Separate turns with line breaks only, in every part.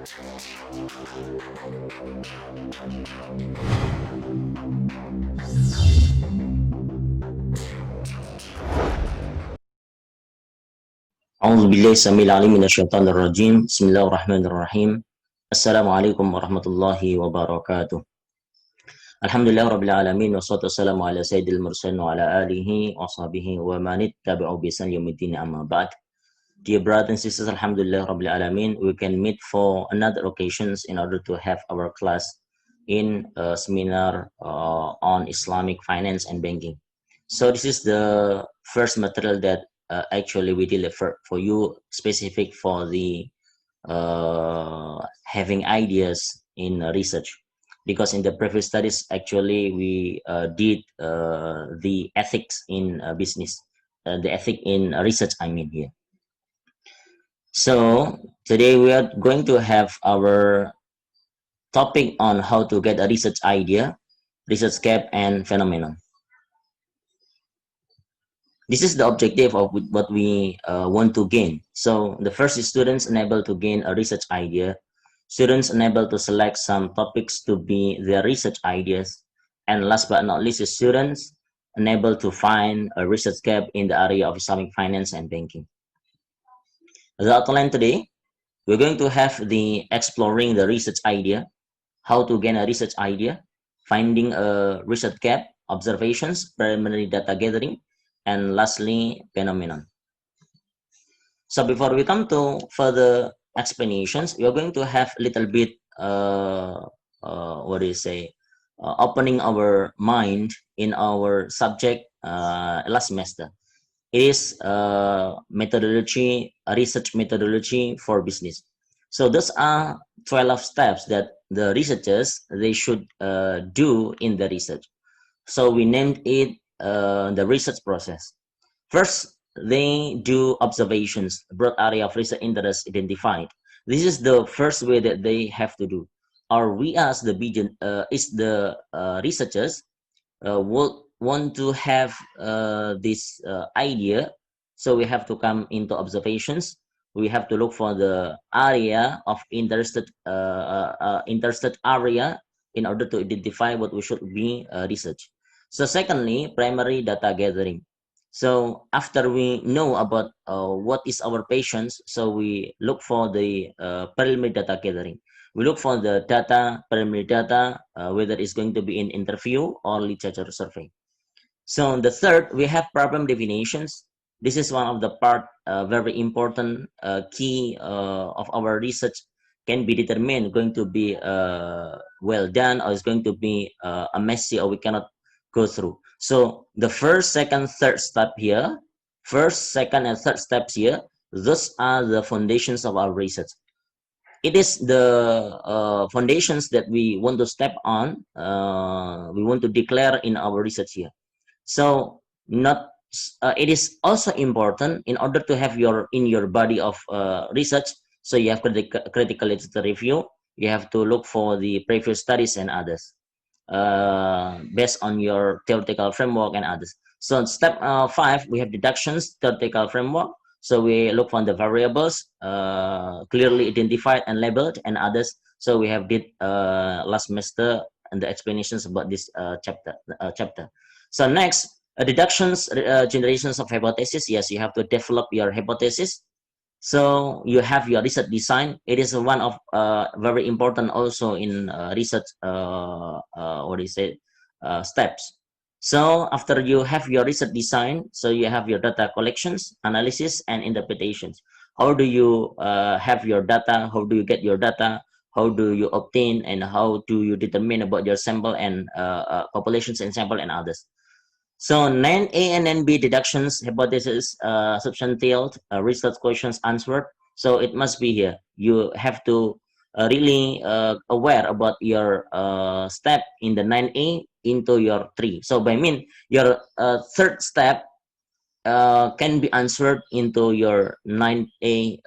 أعوذ بالله السميع العليم من الشيطان الرجيم. بسم الله الرحمن الرحيم. السلام عليكم ورحمة الله وبركاته. الحمد لله رب العالمين والصلاة والسلام على سيد المرسلين وعلى آله وصحبه ومن اتبعوا بإحسان يوم الدين أما بعد. Dear brothers and sisters, Alhamdulillah Rabbil Alamin, we can meet for another occasions in order to have our class in a seminar on Islamic finance and banking. So this is the first material that actually we deliver for you, specific for the having ideas in research, because in the previous studies actually we did the ethics in business, the ethic in research, I mean here. So today we are going to have our topic on how to get a research idea, research gap, and phenomenon. This is the objective of what we want to gain. So the first is students unable to gain a research idea, students unable to select some topics to be their research ideas, and last but not least is students unable to find a research gap in the area of Islamic finance and banking. The outline today, we're going to have the exploring the research idea, how to gain a research idea, finding a research gap, observations, preliminary data gathering, and lastly, phenomenon. So before we come to further explanations, we are going to have a little bit, opening our mind in our subject last semester. It is methodology, research methodology for business. So those are 12 steps that the researchers, they should do in the research. So we named it the research process. First, they do observations, broad area of research interest identified. This is the first way that they have to do. Or we as the researchers will want to have this idea, so we have to come into observations. We have to look for the area of interested area in order to identify what we should be research. So secondly, primary data gathering. So after we know about what is our patients, so we look for the preliminary data gathering. We look for the data, preliminary data, whether it's going to be in interview or literature survey. So the third, we have problem definitions. This is one of the part very important key of our research can be determined going to be well done or is going to be a messy or we cannot go through. So the first, second, third step here, first, second, and third steps here, those are the foundations of our research. It is the foundations that we want to step on, we want to declare in our research here. So not it is also important in order to have in your body of research. So you have critical literature review, you have to look for the previous studies and others based on your theoretical framework and others. So step 5, we have deductions, theoretical framework. So we look for the variables clearly identified and labeled and others. So we have did last semester and the explanations about this chapter. So next, deductions, generations of hypothesis. Yes, you have to develop your hypothesis. So you have your research design. It is one of very important also in research steps. So after you have your research design, so you have your data collections, analysis, and interpretations. How do you have your data? How do you get your data? How do you obtain and how do you determine about your sample and populations and sample and others? So 9A and 9B deductions, hypothesis, substantial, research questions answered. So it must be here. You have to really aware about your step in the 9A into your 3. So by mean your third step can be answered into your 9A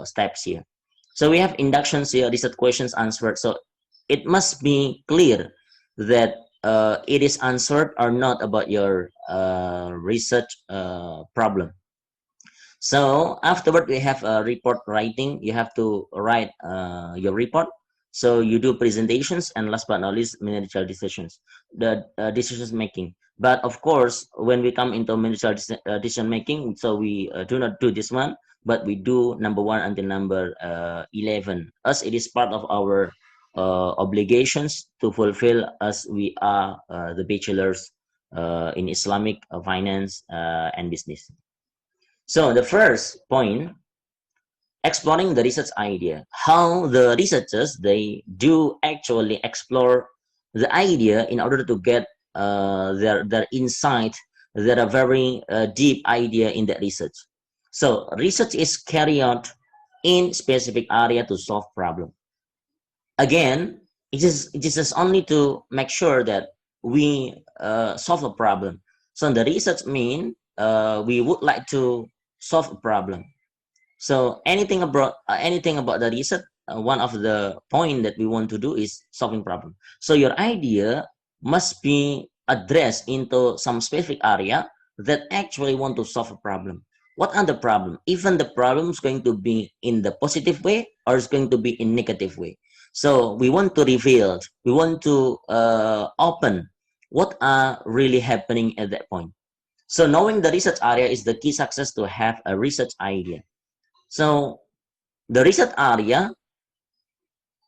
steps here. So we have inductions here, research questions answered. So it must be clear that it is answered or not about your research problem. So afterward, we have a report writing. You have to write your report. So you do presentations, and last but not least, managerial decisions, the decisions making. But of course, when we come into managerial decision making, so we do not do this one, but we do number 1 until number 11, as it is part of our obligations to fulfill, as we are the bachelors in Islamic finance and business. So the first point, exploring the research idea. How the researchers, they do actually explore the idea in order to get their insight, their very deep idea in that research. So research is carried out in specific area to solve problem. Again, it is just only to make sure that we solve a problem. So the research mean we would like to solve a problem. So anything about the research, one of the point that we want to do is solving problem. So your idea must be addressed into some specific area that actually want to solve a problem. What are the problem? Even the problem is going to be in the positive way or is going to be in negative way. So we want to reveal, we want to open what are really happening at that point. So knowing the research area is the key success to have a research idea. So the research area,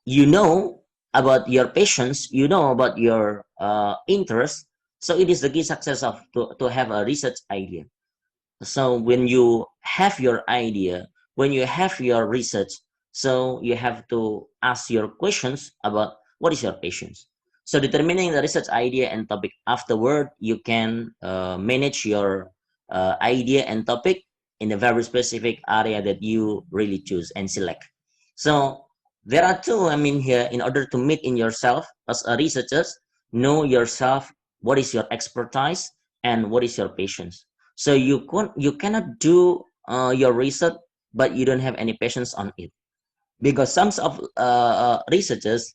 you know about your patients, you know about your interest. So it is the key success of to have a research idea. So when you have your idea, when you have your research, so you have to ask your questions about what is your patients. So determining the research idea and topic, afterward you can manage your idea and topic in a very specific area that you really choose and select. So there are two, I mean, here, in order to meet in yourself as a researcher, know yourself, what is your expertise and what is your patience. So you cannot do your research, but you don't have any patience on it, because some of researchers,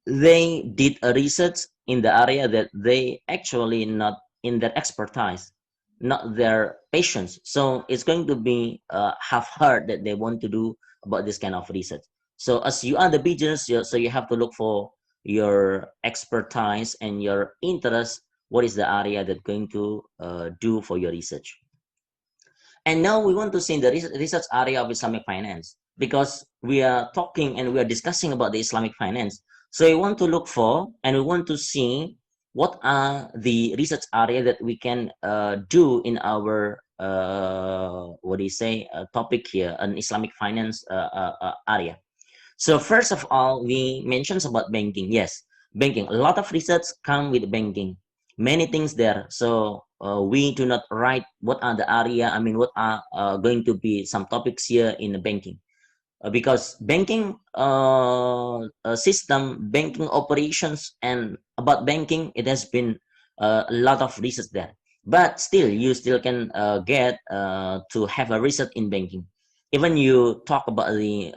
they did a research in the area that they actually not in their expertise, not their patience. So it's going to be half-hearted that they want to do about this kind of research. So as you are the business, so you have to look for your expertise and your interest. What is the area that going to do for your research? And now we want to see in the research area of Islamic finance, because we are talking and we are discussing about the Islamic finance. So we want to look for and we want to see what are the research area that we can do in our what do you say topic here, an Islamic finance area. So first of all, we mentioned about banking. Yes, banking. A lot of research come with banking. Many things there. So we do not write what are the area. I mean, what are going to be some topics here in the banking. Because banking system, banking operations, and about banking, it has been a lot of research there. But still, you still can get to have a research in banking. Even you talk about the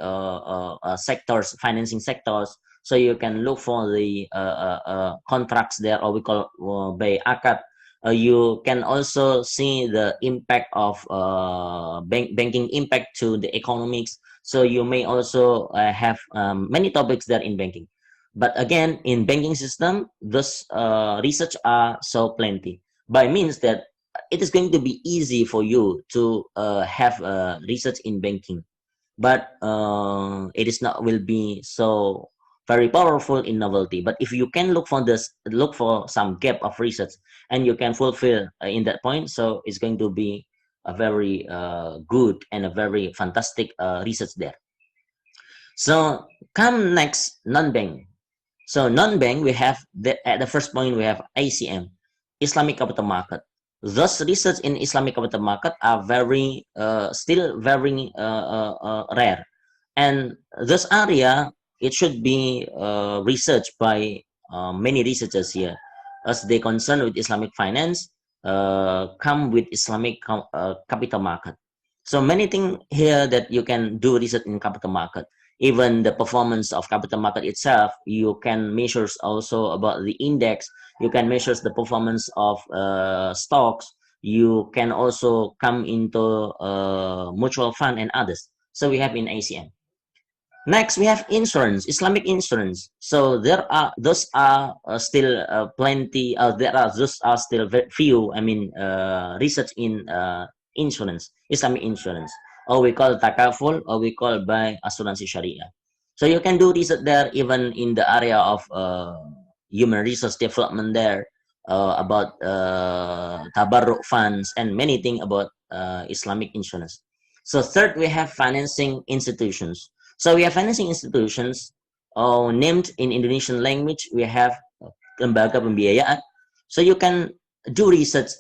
sectors, financing sectors, so you can look for the contracts there, or we call by akad. You can also see the impact of banking impact to the economics. So you may also have many topics there in banking. But again, in banking system, those research are so plenty. By means that it is going to be easy for you to have research in banking, but it is not will be so very powerful in novelty. But if you can look for some gap of research, and you can fulfill in that point, so it's going to be a very good and a very fantastic research there. So come next, non-bank. So non-bank, we have at the first point we have ACM, Islamic Capital Market. Those research in Islamic Capital Market are very still very rare, and this area, it should be researched by many researchers here, as they concern with Islamic finance, come with Islamic capital market. So many things here that you can do research in capital market. Even the performance of capital market itself, you can measure also about the index. You can measure the performance of stocks. You can also come into mutual fund and others. So we have in ACM. Next, we have insurance, Islamic insurance. So there are those are still plenty. There are those are still very few. I mean, research in insurance, Islamic insurance, or we call takaful, or we call by asuransi syariah. So you can do research there, even in the area of human resource development there, about tabarruk funds and many things about Islamic insurance. So third, we have financing institutions. So we have financing institutions named in Indonesian language. We have lembaga pembiayaan. So you can do research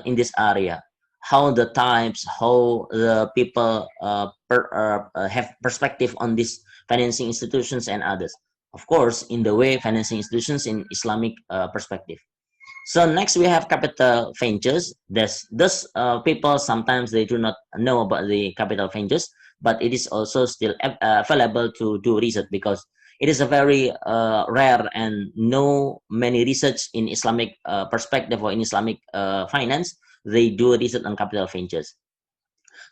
in this area. How the types, how the people have perspective on these financing institutions and others. Of course, in the way financing institutions in Islamic perspective. So next we have capital ventures. Those people sometimes they do not know about the capital ventures, but it is also still available to do research because it is a very rare and no many research in Islamic perspective or in Islamic finance. They do research on capital ventures.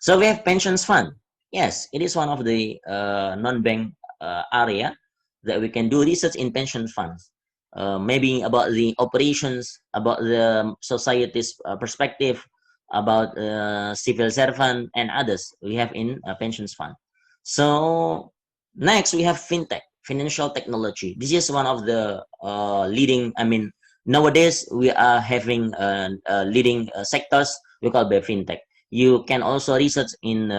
So we have pensions fund. Yes, it is one of the non-bank area that we can do research in pension funds. Maybe about the operations, about the society's perspective, about civil servant and others we have in pensions fund. So next we have fintech, financial technology. This is one of the leading, I mean, nowadays we are having leading sectors we call by fintech. You can also research in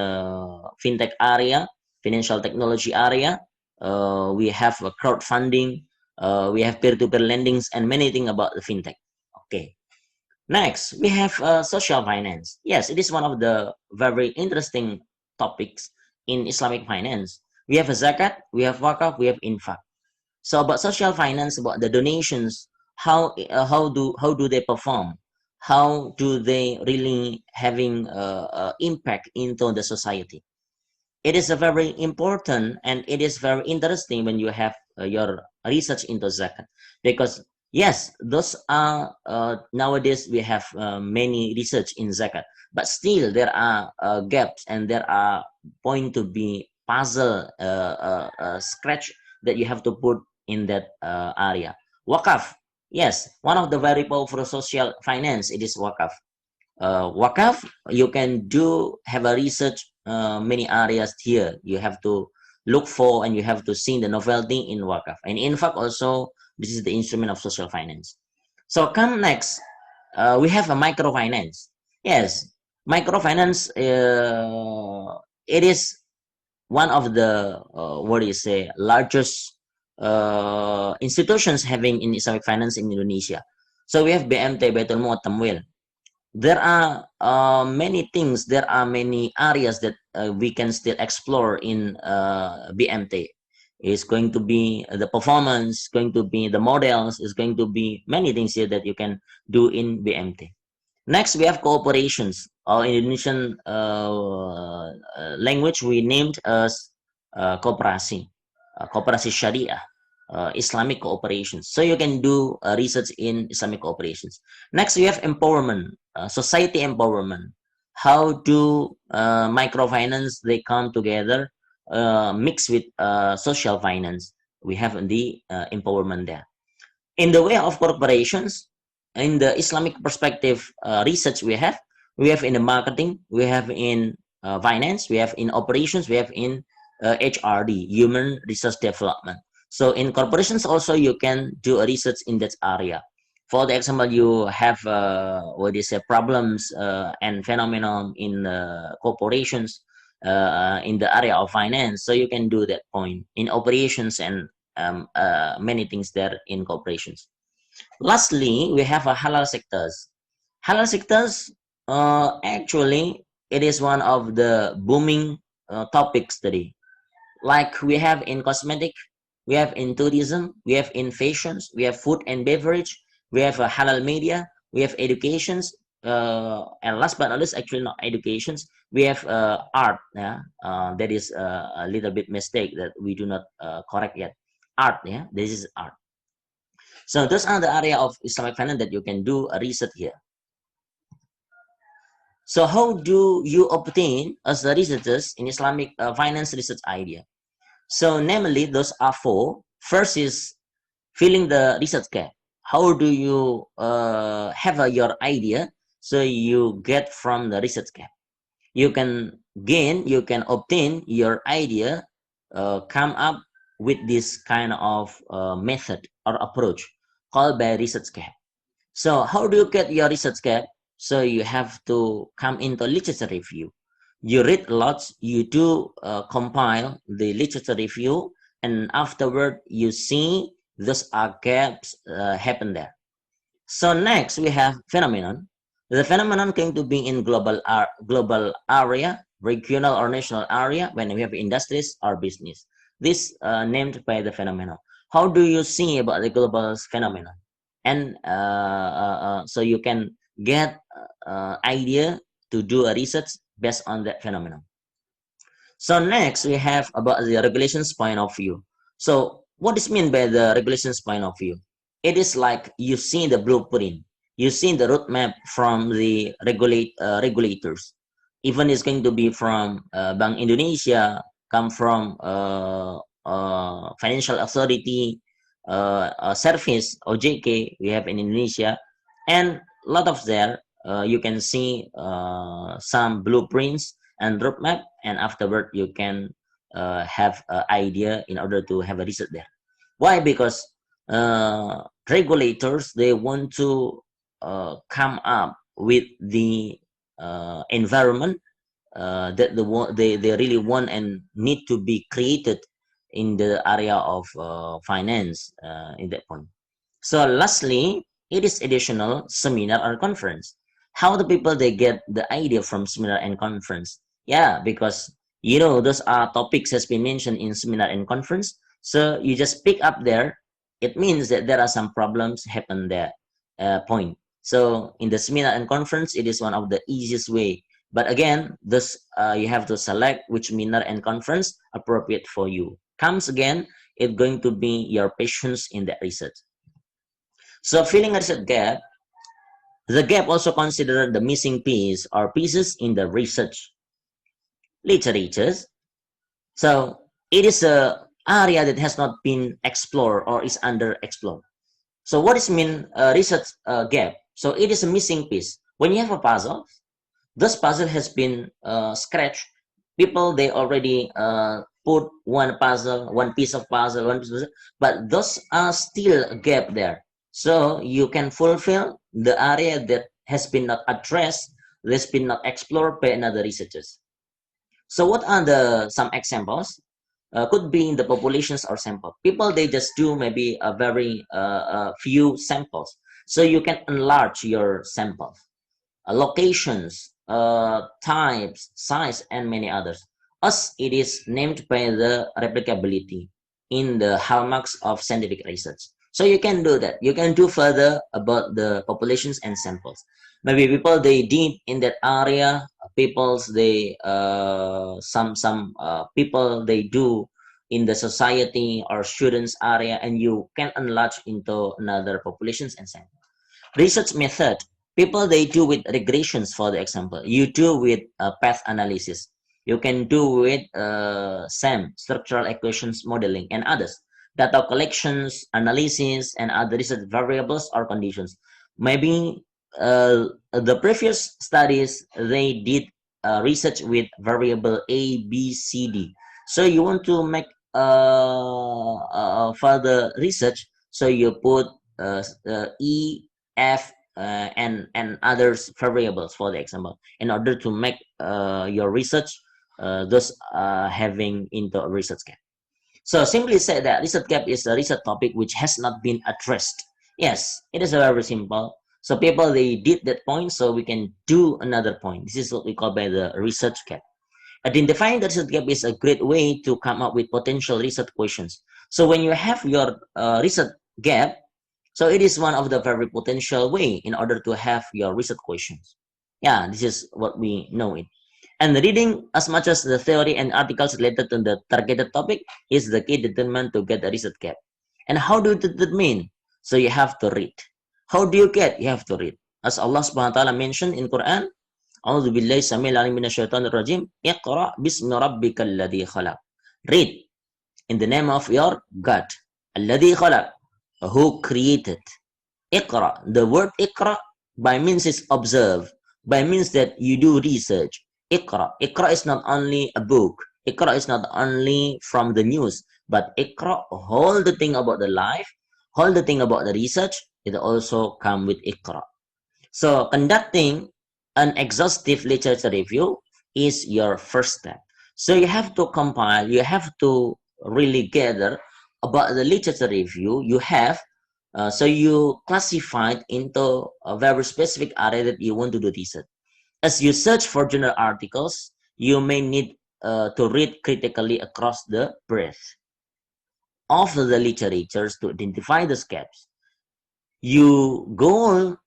fintech area, financial technology area. We have crowdfunding, we have peer-to-peer lendings, and many things about the fintech. Okay. Next, we have social finance. Yes, it is one of the very interesting topics in Islamic finance. We have a zakat, we have wakaf, we have infak. So about social finance, about the donations, how do they perform? How do they really having impact into the society? It is a very important and it is very interesting when you have your research into zakat, because yes, those are nowadays we have many research in zakat, but still there are gaps and there are point to be puzzle scratch that you have to put in that area. Wakaf, yes, one of the very powerful social finance, it is wakaf. Wakaf, you can do have a research many areas here. You have to look for and you have to see the novelty in wakaf. And in fact, also this is the instrument of social finance. So come next, we have a microfinance. Yes, microfinance. It is one of the what do you say largest institutions having in Islamic finance in Indonesia. So we have BMT, Baitul Muat Tamwil. There are many things, there are many areas that we can still explore in BMT. It's going to be the performance, going to be the models, is going to be many things here that you can do in BMT. Next, we have cooperations. Our Indonesian language we named as kooperasi, kooperasi syariah, Islamic cooperations. So you can do research in Islamic cooperations. Next, we have empowerment, society empowerment. How do microfinance they come together, mixed with social finance? We have the empowerment there. In the way of corporations, in the Islamic perspective research we have in the marketing, we have in finance, we have in operations, we have in HRD, human resource development. So in corporations also you can do a research in that area. For the example, you have what is problems and phenomenon in corporations in the area of finance. So you can do that point in operations and many things there in corporations. Lastly, we have a halal sectors. Halal sectors, actually, it is one of the booming topics today. Like we have in cosmetic, we have in tourism, we have in fashions, we have food and beverage, we have halal media, we have educations, and last but not least, actually not educations, we have art. Yeah, that is a little bit mistake that we do not correct yet. Art, yeah, this is art. So those are the area of Islamic finance that you can do a research here. So how do you obtain as the researchers in Islamic finance research idea? So namely, those are four. First is filling the research gap. How do you have your idea? So you get from the research gap. You can obtain your idea, come up with this kind of method or approach called by research gap. So how do you get your research gap? So you have to come into literature review. You read a lot, you do compile the literature review, and afterward you see those are gaps happen there. So next we have phenomenon. The phenomenon going to be in global area, regional or national area when we have industries or business. This named by the phenomenon. How do you see about the global phenomenon? And so you can get idea to do a research based on that phenomenon. So next we have about the regulations point of view. So what is meant by the regulations point of view? It is like you see the blueprint, you see the roadmap from the regulators. Even it's going to be from Bank Indonesia, come from Financial Authority Service OJK we have in Indonesia, and a lot of there you can see some blueprints and roadmap, and afterward you can have an idea in order to have a research there. Why? Because regulators, they want to come up with the environment that they really want and need to be created in the area of finance in that point. So lastly, it is additional seminar or conference. How the people they get the idea from seminar and conference? Yeah, because those are topics has been mentioned in seminar and conference. So you just pick up there. It means that there are some problems happen there. Point. So in the seminar and conference, it is one of the easiest way. But again, this you have to select which seminar and conference appropriate for you. Comes again, it's going to be your patience in that research. So filling a research gap, the gap also considered the missing piece or pieces in the research literatures. So it is a area that has not been explored or is underexplored. So what is mean research gap? So it is a missing piece. When you have a puzzle, this puzzle has been scratched. People they already put one piece of puzzle, but those are still a gap there. So you can fulfill the area that has been not addressed, that's been not explored by another researchers. So what are the some examples? Could be in the populations or sample. People they just do maybe a very few samples, so you can enlarge your sample. Locations, types, size, and many others. As it is named by the replicability in the hallmarks of scientific research. So you can do that. You can do further about the populations and samples. Maybe people they did in that area. People's they some people they do in the society or students area, and you can enlarge into another populations and samples. Research method, people they do with regressions, for the example. You do with path analysis. You can do with SAM, structural equations modeling, and others. Data collections, analysis, and other research variables or conditions. Maybe the previous studies, they did research with variable A, B, C, D. So you want to make further research, so you put E, F, and others variables, for the example, in order to make your research thus having into a research gap. So simply said that research gap is a research topic which has not been addressed. Yes, it is very simple. So people they did that point, so we can do another point. This is what we call by the research gap. Identifying the research gap is a great way to come up with potential research questions. So when you have your research gap, so it is one of the very potential way in order to have your research questions. Yeah, this is what we know it. And reading as much as the theory and articles related to the targeted topic is the key determinant to get a research gap. And how do you determine? So you have to read. How do you get? You have to read. As Allah subhanahu wa ta'ala mentioned in Quran, أعوذ بالله السميع العليم من الشيطان الرجيم. اقرأ باسم ربك الذي خلق. Read in the name of your God. الذي خلق, who created. Iqra, the word Iqra by means is observe, by means that you do research. Iqra, Iqra is not only a book, Iqra is not only from the news, but Iqra, whole the thing about the life, whole the thing about the research, it also come with Iqra. So conducting an exhaustive literature review is your first step. So you have to compile, you have to really gather about the literature review you have. So you classify it into a very specific area that you want to do research. As you search for journal articles, you may need to read critically across the breadth of the literatures to identify the gaps. Your goal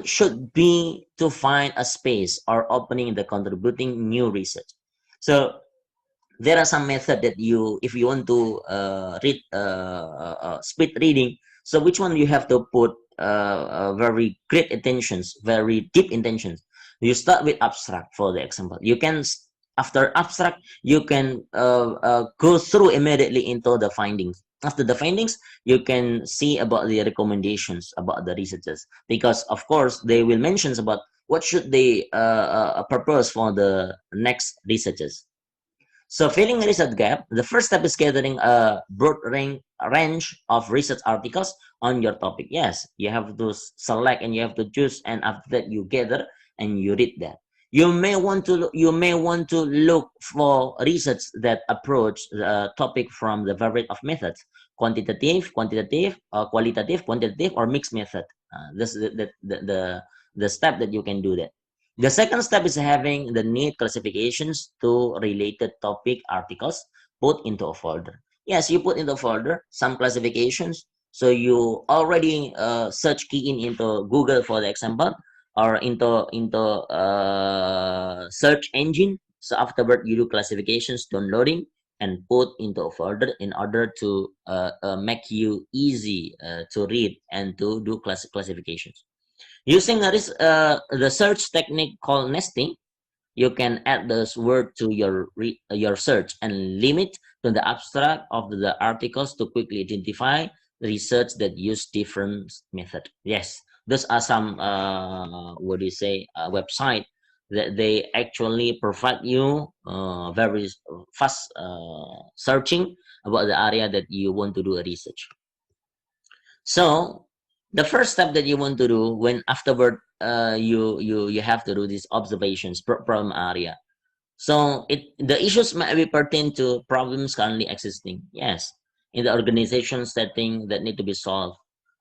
should be to find a space or opening in the contributing new research. So there are some method that you, if you want to read speed reading, so which one you have to put very great intentions, very deep intentions. You start with abstract, for the example. You can, after abstract, you can go through immediately into the findings. After the findings, you can see about the recommendations about the researchers, because of course they will mention about what should they propose for the next researchers. So filling a research gap, the first step is gathering a broad range of research articles on your topic. Yes, you have to select and you have to choose, and after that you gather and you read that. You may want to look for research that approach the topic from the variety of methods: quantitative, qualitative, quantitative, or mixed method. This is the step that you can do that. The second step is having the neat classifications to related topic articles put into a folder. Yes, you put in the folder some classifications. So you already search key in into Google, for the example, or into search engine. So afterward, you do classifications, downloading, and put into a folder in order to make you easy to read and to do classifications. Using the search technique called nesting, you can add this word to your search and limit to the abstract of the articles to quickly identify research that use different method. Yes, those are some website that they actually provide you very fast searching about the area that you want to do a research. So the first step that you want to do when afterward you have to do these observations problem area. So the issues might be pertain to problems currently existing. Yes, in the organization setting that need to be solved,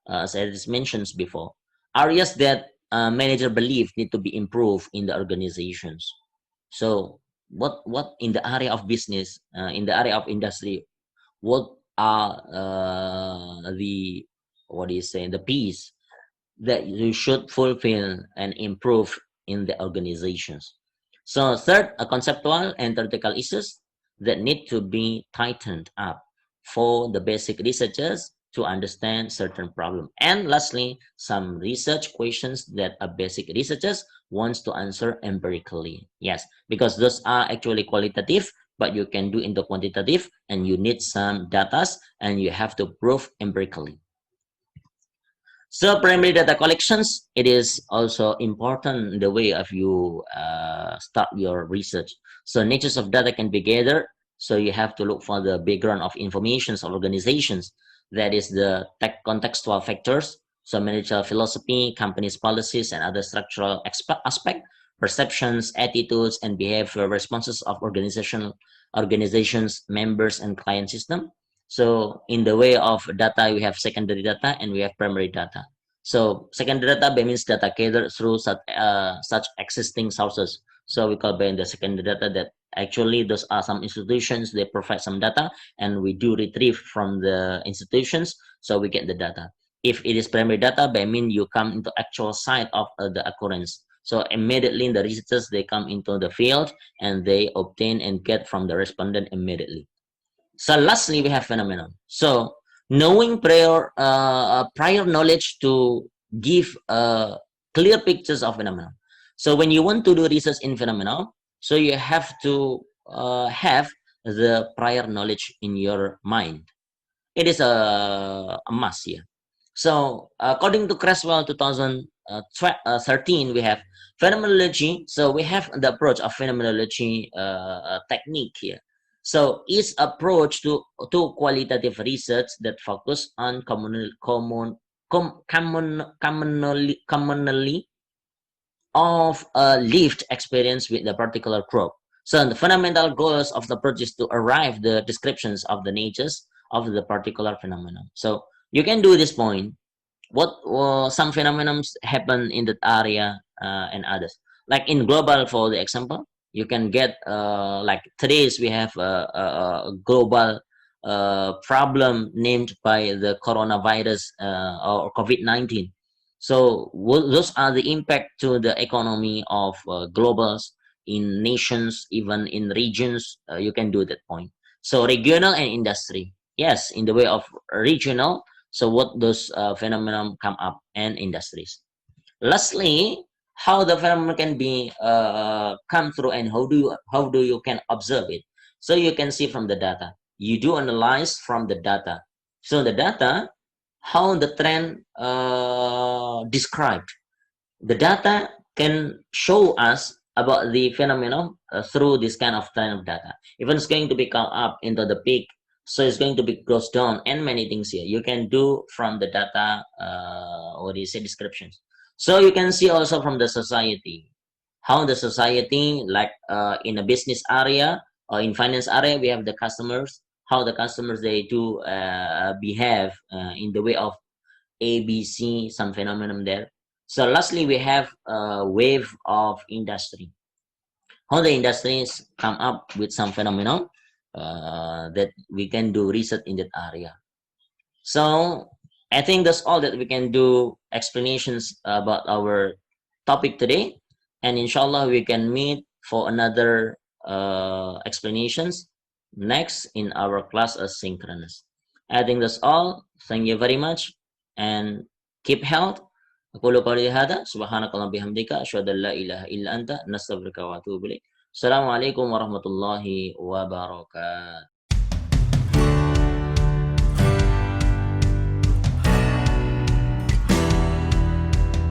as I just mentioned before. Areas that manager believe need to be improved in the organizations. So what in the area of business, in the area of industry, what are the what do you say the piece that you should fulfill and improve in the organizations. So third, a conceptual and theoretical issues that need to be tightened up for the basic researchers to understand certain problem. And lastly, some research questions that a basic researchers wants to answer empirically. Yes, because those are actually qualitative, but you can do into quantitative, and you need some data and you have to prove empirically. So primary data collections, it is also important in the way of you start your research. So natures of data can be gathered. So you have to look for the background of informations of organizations. That is the contextual factors. So managerial philosophy, companies' policies, and other structural aspect, perceptions, attitudes, and behavior responses of organizations, members, and client system. So in the way of data, we have secondary data and we have primary data. So secondary data means data gathered through such existing sources. So we call by the secondary data that actually those are some institutions, they provide some data and we do retrieve from the institutions. So we get the data. If it is primary data, by mean you come into actual site of the occurrence. So immediately the researchers, they come into the field and they obtain and get from the respondent immediately. So lastly, we have phenomenon. So knowing prior knowledge to give clear pictures of phenomenon. So when you want to do research in phenomena, so you have to have the prior knowledge in your mind. It is a must here. So according to Creswell 2013, we have phenomenology. So we have the approach of phenomenology technique here. So its approach to qualitative research that focus on commonly of a lived experience with the particular group. So the fundamental goals of the approach is to arrive the descriptions of the natures of the particular phenomenon. So you can do this point. What some phenomena happen in that area and others. Like in global, for the example, you can get like today's we have a global problem named by the coronavirus or COVID-19. So those are the impact to the economy of globals in nations, even in regions. You can do that point. So regional and industry. Yes, in the way of regional. So what those phenomena come up and industries. Lastly, how the phenomenon can be come through and how do you can observe it. So you can see from the data. You do analyze from the data. So the data, how the trend described. The data can show us about the phenomenon through this kind of trend of data. Even it's going to be come up into the peak, so it's going to be goes down, and many things here you can do from the data or you say descriptions. So you can see also from the society, how the society, like in a business area or in finance area, we have the customers, how the customers they do behave in the way of ABC, some phenomenon there. So lastly, we have a wave of industry. How the industries come up with some phenomenon that we can do research in that area. So I think that's all that we can do explanations about our topic today. And inshallah, we can meet for another explanations next in our class as synchronous. I think that's all. Thank you very much and keep health. أقول قولي هذا سبحانك اللهم بحمدك أشهد أن لا إله إلا أنت نستغفرك وأتوب إليك. السلام عليكم ورحمة الله وبركاته.